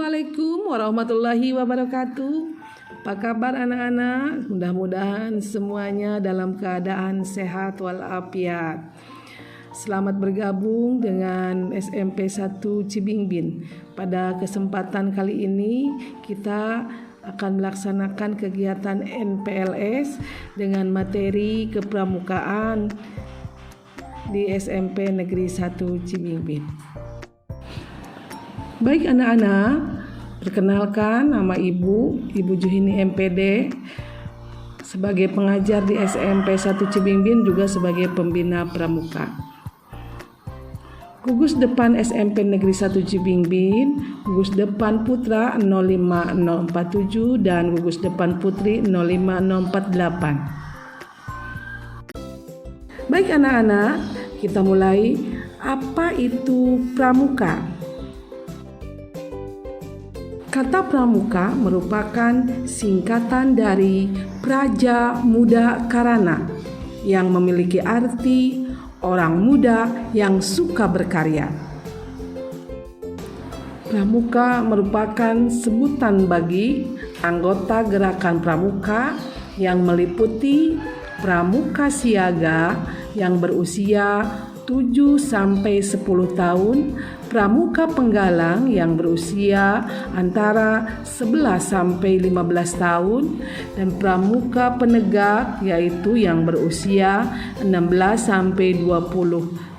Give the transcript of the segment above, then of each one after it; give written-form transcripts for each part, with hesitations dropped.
Assalamualaikum warahmatullahi wabarakatuh. Apa kabar anak-anak? Mudah-mudahan semuanya dalam keadaan sehat walafiat. Selamat bergabung dengan SMP 1 Cibingbin. Pada kesempatan kali ini kita akan melaksanakan kegiatan NPLS dengan materi kepramukaan di SMP Negeri 1 Cibingbin. Baik anak-anak, perkenalkan nama Ibu Juhini MPD sebagai pengajar di SMP 1 Cibingbin, juga sebagai pembina pramuka. Gugus depan SMP Negeri 1 Cibingbin, gugus depan putra 05047 dan gugus depan putri 05048. Baik anak-anak, kita mulai. Apa itu pramuka? Kata pramuka merupakan singkatan dari Praja Muda Karana yang memiliki arti orang muda yang suka berkarya. Pramuka merupakan sebutan bagi anggota gerakan pramuka yang meliputi pramuka siaga yang berusia 7-10 tahun, pramuka penggalang yang berusia antara 11-15 tahun, dan pramuka penegak yaitu yang berusia 16-20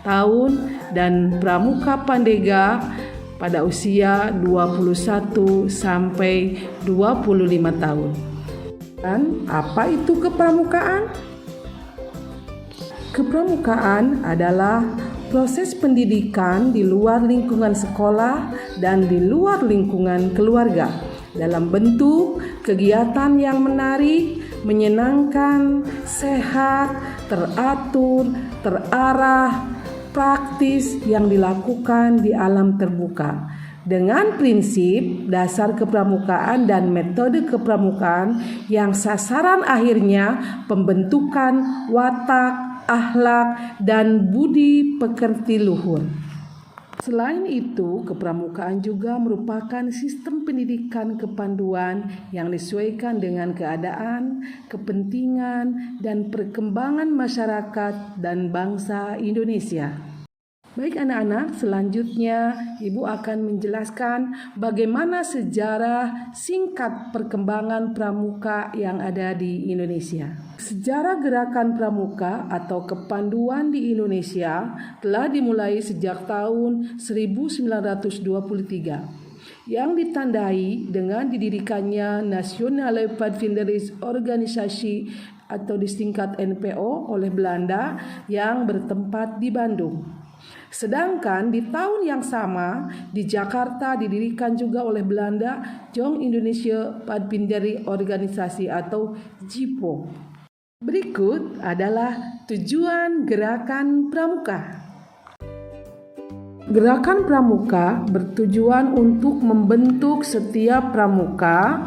tahun, dan pramuka pandega pada usia 21-25 tahun. Dan apa itu kepramukaan? Kepramukaan adalah proses pendidikan di luar lingkungan sekolah dan di luar lingkungan keluarga dalam bentuk kegiatan yang menarik, menyenangkan, sehat, teratur, terarah, praktis yang dilakukan di alam terbuka. Dengan prinsip dasar kepramukaan dan metode kepramukaan yang sasaran akhirnya pembentukan watak, akhlak, dan budi pekerti luhur. Selain itu, kepramukaan juga merupakan sistem pendidikan kepanduan yang disesuaikan dengan keadaan, kepentingan, dan perkembangan masyarakat dan bangsa Indonesia. Baik anak-anak, selanjutnya Ibu akan menjelaskan bagaimana sejarah singkat perkembangan pramuka yang ada di Indonesia. Sejarah gerakan pramuka atau kepanduan di Indonesia telah dimulai sejak tahun 1923 yang ditandai dengan didirikannya National Padvinderis Organisasi atau disingkat NPO oleh Belanda yang bertempat di Bandung. Sedangkan di tahun yang sama di Jakarta didirikan juga oleh Belanda Jong Indonesia Padvinderi Organisasi atau JIPO. Berikut adalah tujuan gerakan pramuka. Gerakan pramuka bertujuan untuk membentuk setiap pramuka.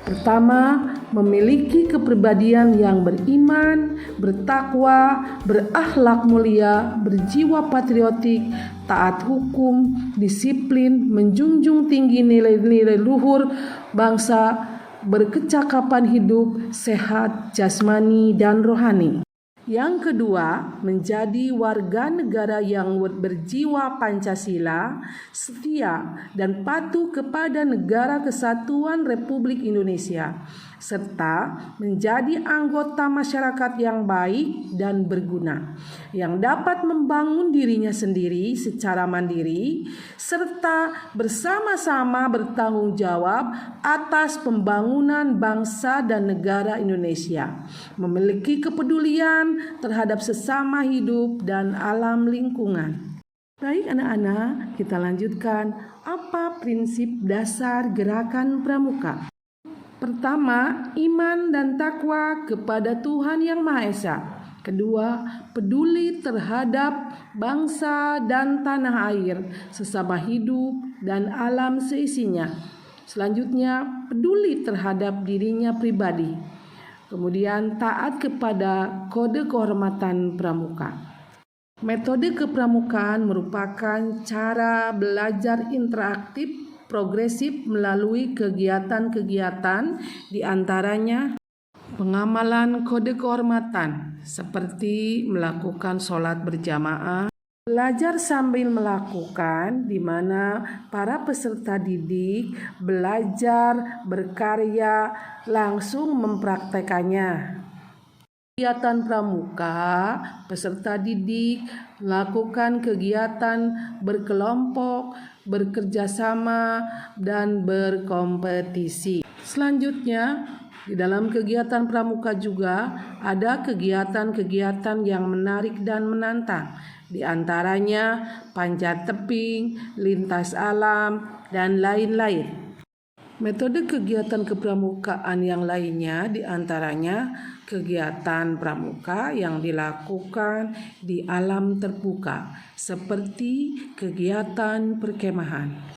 Pertama, memiliki kepribadian yang beriman, bertakwa, berakhlak mulia, berjiwa patriotik, taat hukum, disiplin, menjunjung tinggi nilai-nilai luhur bangsa, berkecakapan hidup, sehat jasmani dan rohani. Yang kedua, menjadi warga negara yang berjiwa Pancasila, setia dan patuh kepada Negara Kesatuan Republik Indonesia, serta menjadi anggota masyarakat yang baik dan berguna, yang dapat membangun dirinya sendiri secara mandiri, serta bersama-sama bertanggung jawab atas pembangunan bangsa dan negara Indonesia, memiliki kepedulian terhadap sesama hidup dan alam lingkungan. Baik anak-anak, kita lanjutkan. Apa prinsip dasar gerakan pramuka? Pertama, iman dan takwa kepada Tuhan Yang Maha Esa. Kedua, peduli terhadap bangsa dan tanah air, sesama hidup dan alam seisinya. Selanjutnya, peduli terhadap dirinya pribadi. Kemudian taat kepada kode kehormatan pramuka. Metode kepramukaan merupakan cara belajar interaktif progresif melalui kegiatan-kegiatan di antaranya pengamalan kode kehormatan seperti melakukan sholat berjamaah, belajar sambil melakukan, di mana para peserta didik belajar, berkarya, langsung mempraktekannya. Kegiatan pramuka, peserta didik melakukan kegiatan berkelompok, bekerja sama, dan berkompetisi. Selanjutnya, di dalam kegiatan pramuka juga ada kegiatan-kegiatan yang menarik dan menantang. Di antaranya panjat tebing, lintas alam, dan lain-lain. Metode kegiatan kepramukaan yang lainnya diantaranya kegiatan pramuka yang dilakukan di alam terbuka seperti kegiatan perkemahan.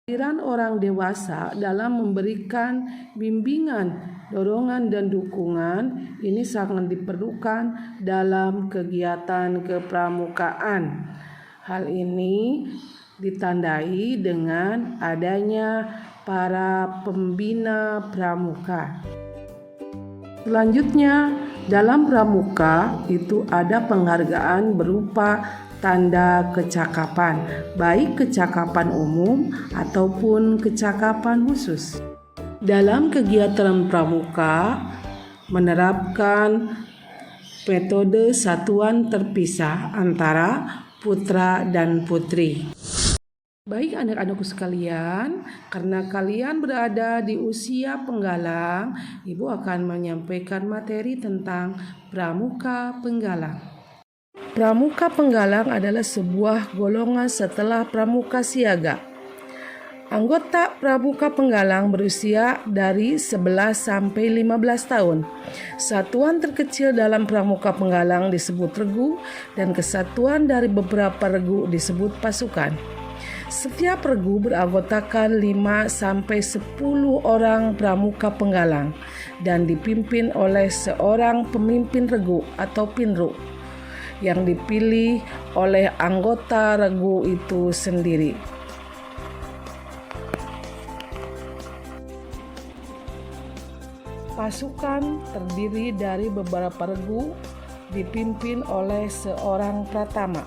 Kehadiran orang dewasa dalam memberikan bimbingan, dorongan, dan dukungan ini sangat diperlukan dalam kegiatan kepramukaan. Hal ini ditandai dengan adanya para pembina pramuka. Selanjutnya, dalam pramuka itu ada penghargaan berupa tanda kecakapan, baik kecakapan umum ataupun kecakapan khusus. Dalam kegiatan pramuka menerapkan metode satuan terpisah antara putra dan putri. Baik anak-anakku sekalian, karena kalian berada di usia penggalang, Ibu akan menyampaikan materi tentang pramuka penggalang. Pramuka penggalang adalah sebuah golongan setelah pramuka siaga. Anggota pramuka penggalang berusia dari 11 sampai 15 tahun. Satuan terkecil dalam pramuka penggalang disebut regu dan kesatuan dari beberapa regu disebut pasukan. Setiap regu beranggotakan 5 sampai 10 orang pramuka penggalang dan dipimpin oleh seorang pemimpin regu atau pinru yang dipilih oleh anggota regu itu sendiri. Pasukan terdiri dari beberapa regu dipimpin oleh seorang pratama.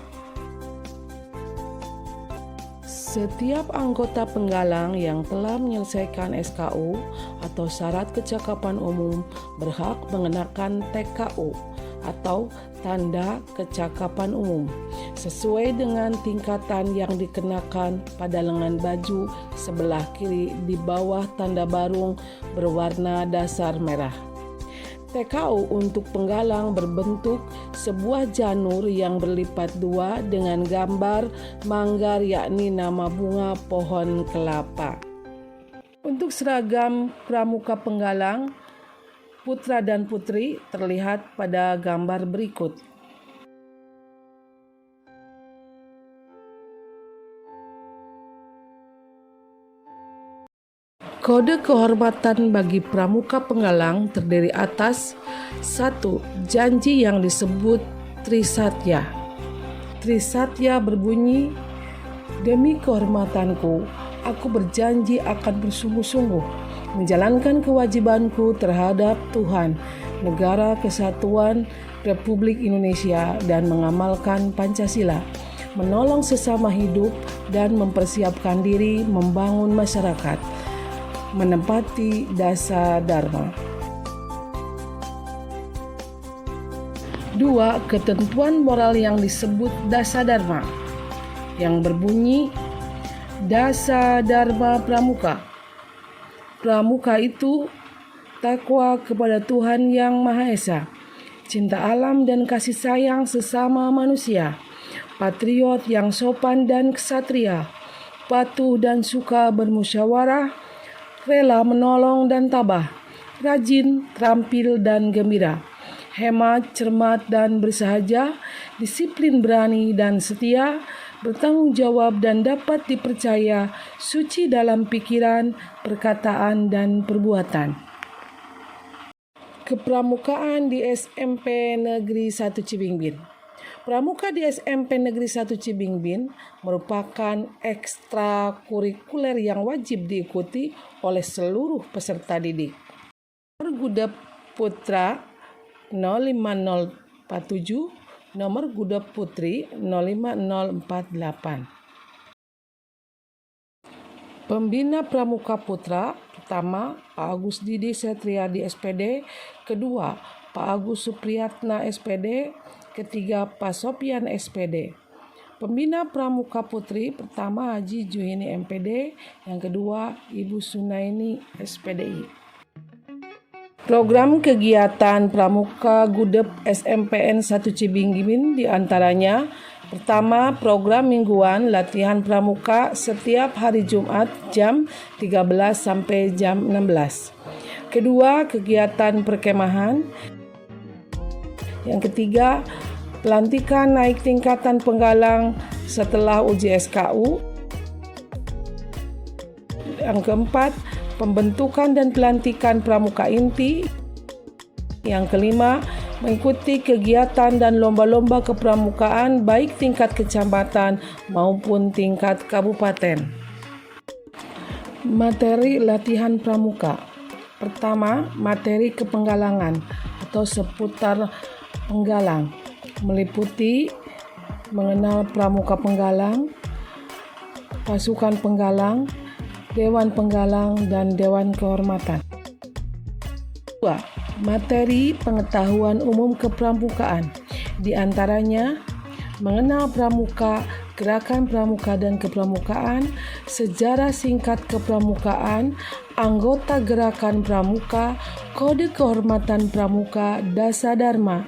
Setiap anggota penggalang yang telah menyelesaikan SKU atau syarat kecakapan umum berhak mengenakan TKU atau tanda kecakapan umum sesuai dengan tingkatan yang dikenakan pada lengan baju sebelah kiri di bawah tanda barung berwarna dasar merah. TKU untuk penggalang berbentuk sebuah janur yang berlipat dua dengan gambar manggar, yakni nama bunga pohon kelapa. Untuk seragam pramuka penggalang putra dan putri terlihat pada gambar berikut. Kode kehormatan bagi pramuka penggalang terdiri atas 1. Janji yang disebut Trisatya. Trisatya berbunyi, demi kehormatanku, aku berjanji akan bersungguh-sungguh menjalankan kewajibanku terhadap Tuhan, Negara Kesatuan Republik Indonesia dan mengamalkan Pancasila, menolong sesama hidup dan mempersiapkan diri membangun masyarakat, menepati dasar dharma. 2. Ketentuan moral yang disebut dasar dharma yang berbunyi dasar dharma pramuka. Pramuka itu takwa kepada Tuhan Yang Maha Esa, cinta alam dan kasih sayang sesama manusia, patriot yang sopan dan ksatria, patuh dan suka bermusyawarah, rela menolong dan tabah, rajin, terampil dan gembira, hemat, cermat dan bersahaja, disiplin, berani dan setia, bertanggung jawab dan dapat dipercaya, suci dalam pikiran, perkataan dan perbuatan. Kepramukaan di SMP Negeri 1 Cibingbir. Pramuka di SMP Negeri 1 Cibingbin merupakan ekstrakurikuler yang wajib diikuti oleh seluruh peserta didik. Nomor Guda Putra 05047, nomor Guda Putri 05048. Pembina Pramuka Putra pertama Pak Agus Didi Setriadi SPD, kedua Pak Agus Supriyatna SPD, ketiga Pak Sopyan SPD. Pembina Pramuka Putri pertama Haji Juhini MPD, yang kedua Ibu Sunaini SPDI. Program kegiatan Pramuka Gudep SMPN 1 Cibingbin diantaranya: pertama, program mingguan latihan pramuka setiap hari Jumat jam 13 sampai jam 16. Kedua, kegiatan perkemahan. Yang ketiga, pelantikan naik tingkatan penggalang setelah uji SKU. Yang keempat, pembentukan dan pelantikan pramuka inti. Yang kelima, mengikuti kegiatan dan lomba-lomba kepramukaan baik tingkat kecamatan maupun tingkat kabupaten. Materi latihan pramuka. Pertama, materi kepenggalangan atau seputar penggalang, meliputi mengenal pramuka penggalang, pasukan penggalang, dewan penggalang, dan dewan kehormatan. 2. Materi pengetahuan umum kepramukaan, di antaranya mengenal pramuka, gerakan pramuka dan kepramukaan, sejarah singkat kepramukaan, anggota gerakan pramuka, kode kehormatan pramuka, dasa dharma,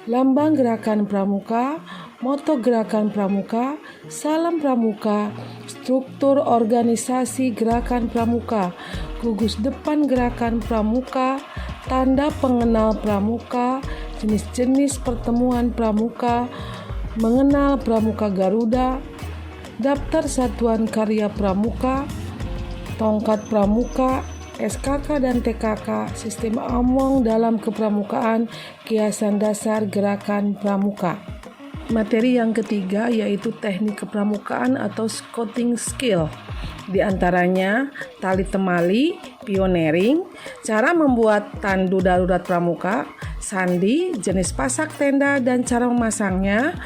lambang gerakan pramuka, moto gerakan pramuka, salam pramuka, struktur organisasi gerakan pramuka, gugus depan gerakan pramuka, tanda pengenal pramuka, jenis-jenis pertemuan pramuka, mengenal pramuka Garuda, daftar satuan karya pramuka, tongkat pramuka, SKK dan TKK, sistem among dalam kepramukaan, kiasan dasar gerakan pramuka. Materi yang ketiga yaitu teknik kepramukaan atau scouting skill. Di antaranya tali temali, pioneering, cara membuat tandu darurat pramuka, sandi, jenis pasak tenda dan cara memasangnya,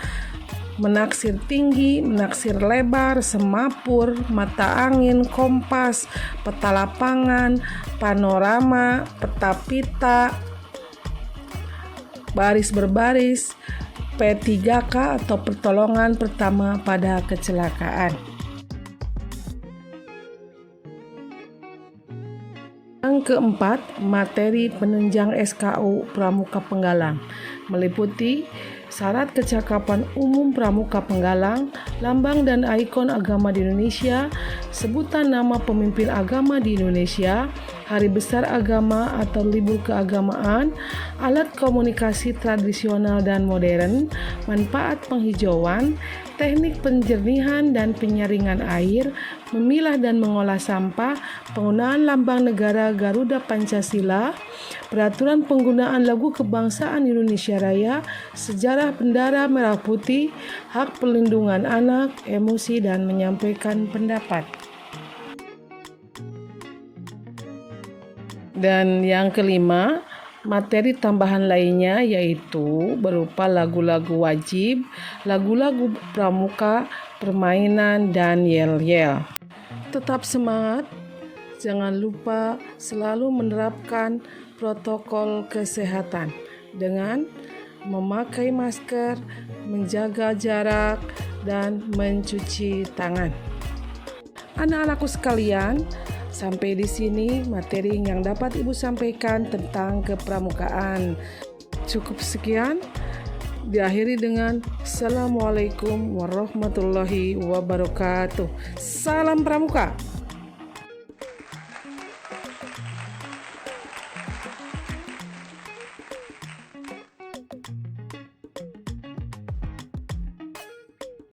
menaksir tinggi, menaksir lebar, semapur, mata angin, kompas, peta lapangan, panorama, peta pita, baris berbaris, P3K atau pertolongan pertama pada kecelakaan. Yang keempat, materi penunjang SKU Pramuka Penggalang, meliputi syarat kecakapan umum pramuka penggalang, lambang dan ikon agama di Indonesia, sebutan nama pemimpin agama di Indonesia, hari besar agama atau libur keagamaan, alat komunikasi tradisional dan modern, manfaat penghijauan, teknik penjernihan dan penyaringan air, memilah dan mengolah sampah, penggunaan lambang negara Garuda Pancasila, peraturan penggunaan lagu kebangsaan Indonesia Raya, sejarah bendera merah putih, hak perlindungan anak, emosi dan menyampaikan pendapat. Dan yang kelima, materi tambahan lainnya yaitu berupa lagu-lagu wajib, lagu-lagu pramuka, permainan, dan yel-yel. Tetap semangat, jangan lupa selalu menerapkan protokol kesehatan dengan memakai masker, menjaga jarak, dan mencuci tangan. Anak-anakku sekalian, sampai di sini materi yang dapat Ibu sampaikan tentang kepramukaan. Cukup sekian, diakhiri dengan Assalamualaikum warahmatullahi wabarakatuh. Salam Pramuka.